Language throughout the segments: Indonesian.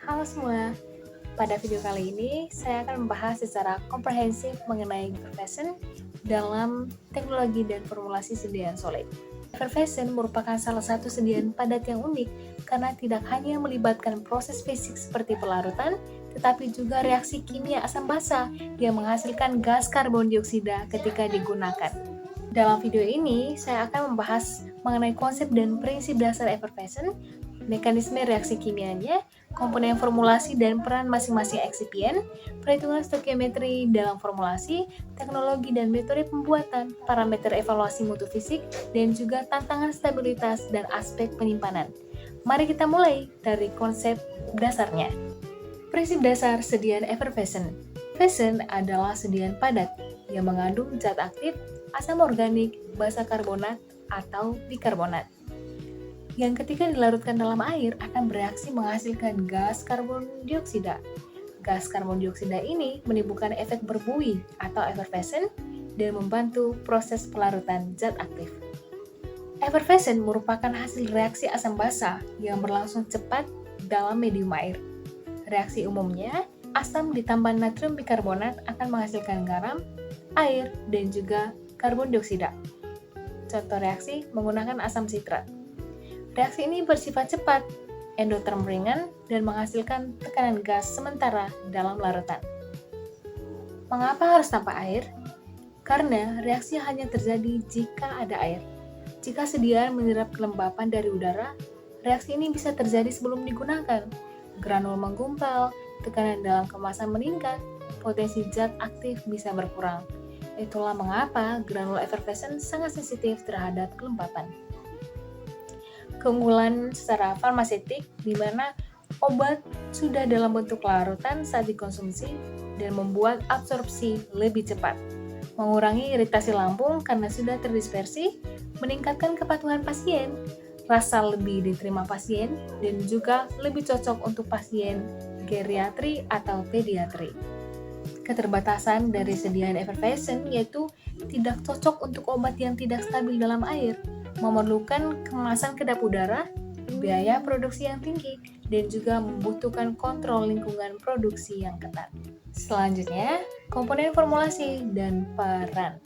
Halo semua, pada video kali ini saya akan membahas secara komprehensif mengenai effervescent dalam teknologi dan formulasi sediaan solid. Effervescent merupakan salah satu sediaan padat yang unik karena tidak hanya melibatkan proses fisik seperti pelarutan, tetapi juga reaksi kimia asam basa yang menghasilkan gas karbon dioksida ketika digunakan. Dalam video ini, saya akan membahas mengenai konsep dan prinsip dasar effervescent, mekanisme reaksi kimianya, komponen formulasi dan peran masing-masing eksipien, perhitungan stokiometri dalam formulasi, teknologi dan metode pembuatan, parameter evaluasi mutu fisik, dan juga tantangan stabilitas dan aspek penyimpanan. Mari kita mulai dari konsep dasarnya. Prinsip dasar sediaan effervescent. Effervescent adalah sediaan padat yang mengandung zat aktif, asam organik, basa karbonat, atau bikarbonat yang ketika dilarutkan dalam air akan bereaksi menghasilkan gas karbon dioksida. Gas karbon dioksida ini menimbulkan efek berbuih atau effervescent dan membantu proses pelarutan zat aktif. Effervescent merupakan hasil reaksi asam basa yang berlangsung cepat dalam medium air. Reaksi umumnya, asam ditambah natrium bikarbonat akan menghasilkan garam, air, dan juga karbon dioksida. Contoh reaksi menggunakan asam sitrat. Reaksi ini bersifat cepat, endoterm ringan, dan menghasilkan tekanan gas sementara dalam larutan. Mengapa harus tanpa air? Karena reaksi hanya terjadi jika ada air. Jika sediaan menyerap kelembapan dari udara, reaksi ini bisa terjadi sebelum digunakan. Granul menggumpal, tekanan dalam kemasan meningkat, potensi zat aktif bisa berkurang. Itulah mengapa granul effervescent sangat sensitif terhadap kelembapan. Keunggulan secara farmaseutik di mana obat sudah dalam bentuk larutan saat dikonsumsi dan membuat absorpsi lebih cepat, mengurangi iritasi lambung karena sudah terdispersi, meningkatkan kepatuhan pasien, rasa lebih diterima pasien, dan juga lebih cocok untuk pasien geriatri atau pediatri. Keterbatasan dari sediaan effervescent yaitu tidak cocok untuk obat yang tidak stabil dalam air, memerlukan kemasan kedap udara, biaya produksi yang tinggi, dan juga membutuhkan kontrol lingkungan produksi yang ketat. Selanjutnya, komponen formulasi dan peran.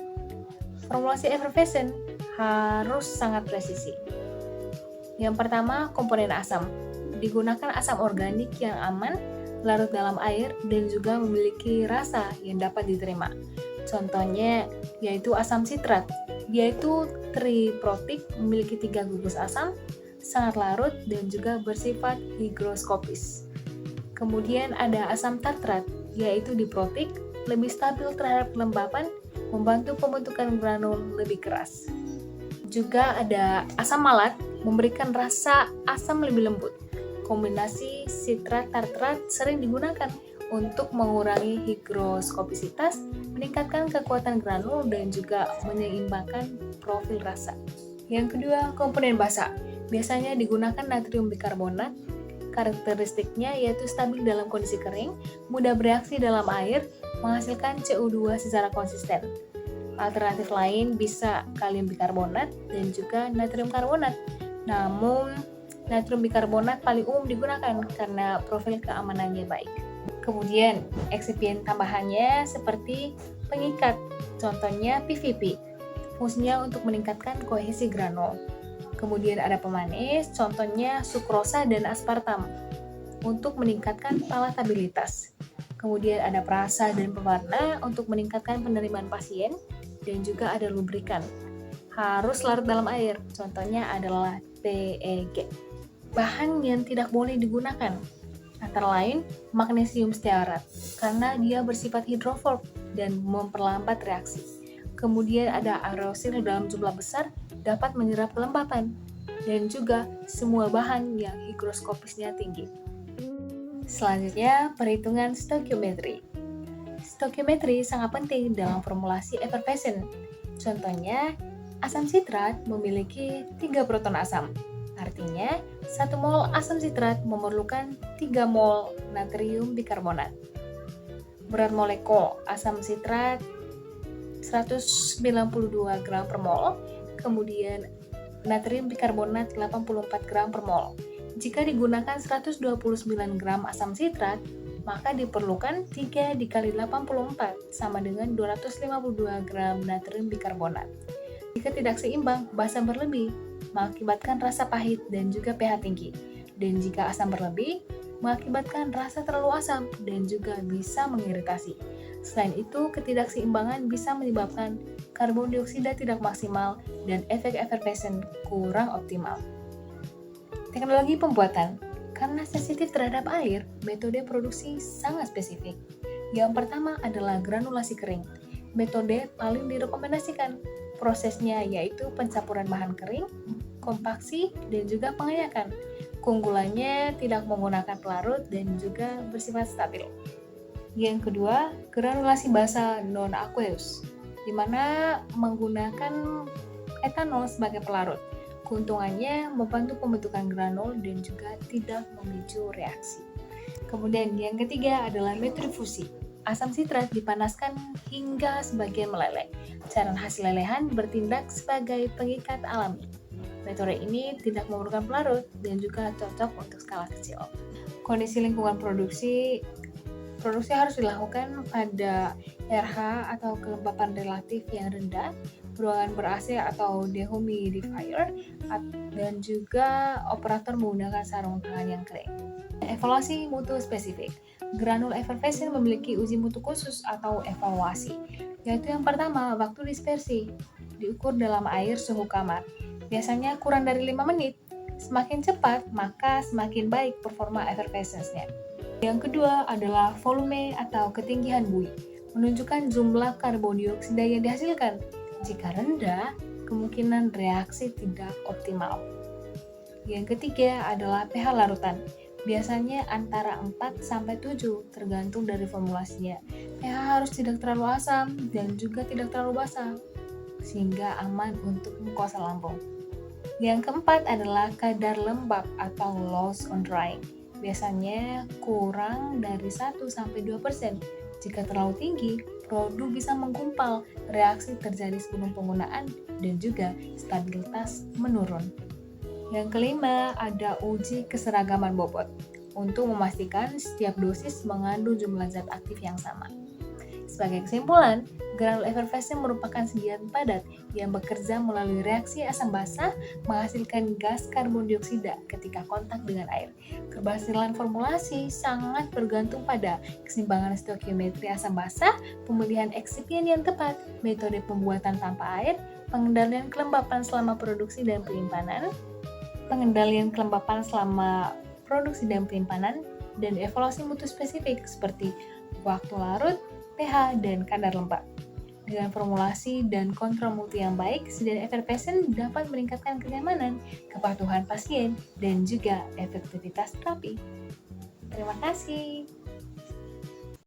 Formulasi effervescent harus sangat presisi. Yang pertama, komponen asam. Digunakan asam organik yang aman, larut dalam air, dan juga memiliki rasa yang dapat diterima. Contohnya yaitu asam sitrat, yaitu triprotik, memiliki 3 gugus asam, sangat larut, dan juga bersifat higroskopis. Kemudian ada asam tartrat, yaitu diprotik, lebih stabil terhadap kelembapan, membantu pembentukan granul lebih keras. Juga ada asam malat, memberikan rasa asam lebih lembut. Kombinasi sitrat tartrat sering digunakan untuk mengurangi higroskopisitas, meningkatkan kekuatan granul, dan juga menyeimbangkan profil rasa. Yang kedua, komponen basa. Biasanya digunakan natrium bikarbonat. Karakteristiknya yaitu stabil dalam kondisi kering, mudah bereaksi dalam air, menghasilkan CO2 secara konsisten. Alternatif lain bisa kalium bikarbonat dan juga natrium karbonat. Namun, natrium bikarbonat paling umum digunakan karena profil keamanannya baik. Kemudian, eksipien tambahannya seperti pengikat, contohnya PVP, fungsinya untuk meningkatkan kohesi granul. Kemudian ada pemanis, contohnya sukrosa dan aspartam, untuk meningkatkan palatabilitas. Kemudian ada perasa dan pewarna untuk meningkatkan penerimaan pasien, dan juga ada lubrikan. Harus larut dalam air, contohnya adalah PEG. Bahan yang tidak boleh digunakan antara lain magnesium stearat karena dia bersifat hidrofob dan memperlambat reaksi. Kemudian ada aerosil dalam jumlah besar dapat menyerap kelembapan, dan juga semua bahan yang higroskopisnya tinggi. Selanjutnya, perhitungan stokiometri. Stokiometri sangat penting dalam formulasi effervescent. Contohnya, asam sitrat memiliki 3 proton asam. Artinya, 1 mol asam sitrat memerlukan 3 mol natrium bikarbonat. Berat molekul asam sitrat 192 gram per mol, kemudian natrium bikarbonat 84 gram per mol. Jika digunakan 129 gram asam sitrat, maka diperlukan 3 dikali 84 sama dengan 252 gram natrium bikarbonat. Jika tidak seimbang, basa berlebih mengakibatkan rasa pahit dan juga pH tinggi. Dan jika asam berlebih, mengakibatkan rasa terlalu asam dan juga bisa mengiritasi. Selain itu, ketidakseimbangan bisa menyebabkan karbon dioksida tidak maksimal dan efek effervescent kurang optimal. Teknologi pembuatan. Karena sensitif terhadap air, metode produksi sangat spesifik. Yang pertama adalah granulasi kering. Metode paling direkomendasikan. Prosesnya yaitu pencampuran bahan kering, kompaksi, dan juga pengayakan. Keunggulannya tidak menggunakan pelarut dan juga bersifat stabil. Yang kedua, granulasi basa non-aqueous, di mana menggunakan etanol sebagai pelarut. Keuntungannya membantu pembentukan granul dan juga tidak memicu reaksi. Kemudian yang ketiga adalah metode fusi. Asam sitrat dipanaskan hingga sebagian meleleh. Cairan hasil lelehan bertindak sebagai pengikat alami. Metode ini tidak memerlukan pelarut dan juga cocok untuk skala kecil. Kondisi lingkungan produksi harus dilakukan pada RH atau kelembapan relatif yang rendah, ruangan ber-AC atau dehumidifier, dan juga operator menggunakan sarung tangan yang kering. Evaluasi mutu spesifik. Granul effervescent memiliki uji mutu khusus atau evaluasi, yaitu yang pertama, waktu dispersi, diukur dalam air suhu kamar. Biasanya kurang dari 5 menit. Semakin cepat, maka semakin baik performa effervescence-nya. Yang kedua adalah volume atau ketinggian buih, menunjukkan jumlah karbon dioksida yang dihasilkan. Jika rendah, kemungkinan reaksi tidak optimal. Yang ketiga adalah pH larutan, biasanya antara 4-7 tergantung dari formulasinya. pH harus tidak terlalu asam dan juga tidak terlalu basa, sehingga aman untuk mukosa lambung. Yang keempat adalah kadar lembab atau loss on drying. Biasanya kurang dari 1-2%. Jika terlalu tinggi, produk bisa menggumpal, reaksi terjadi sebelum penggunaan, dan juga stabilitas menurun. Yang kelima, ada uji keseragaman bobot untuk memastikan setiap dosis mengandung jumlah zat aktif yang sama. Sebagai kesimpulan, granul effervescent merupakan sendian padat yang bekerja melalui reaksi asam basa menghasilkan gas karbon dioksida ketika kontak dengan air. Keberhasilan formulasi sangat bergantung pada keseimbangan stoikiometri asam basa, pemilihan eksipien yang tepat, metode pembuatan tanpa air, pengendalian kelembapan selama produksi dan penyimpanan, dan evaluasi mutu spesifik seperti waktu larut, pH, dan kadar lembab. Dengan formulasi dan kontrol mutu yang baik, sendian effervescent dapat meningkatkan kenyamanan, kepatuhan pasien, dan juga efektivitas terapi. Terima kasih.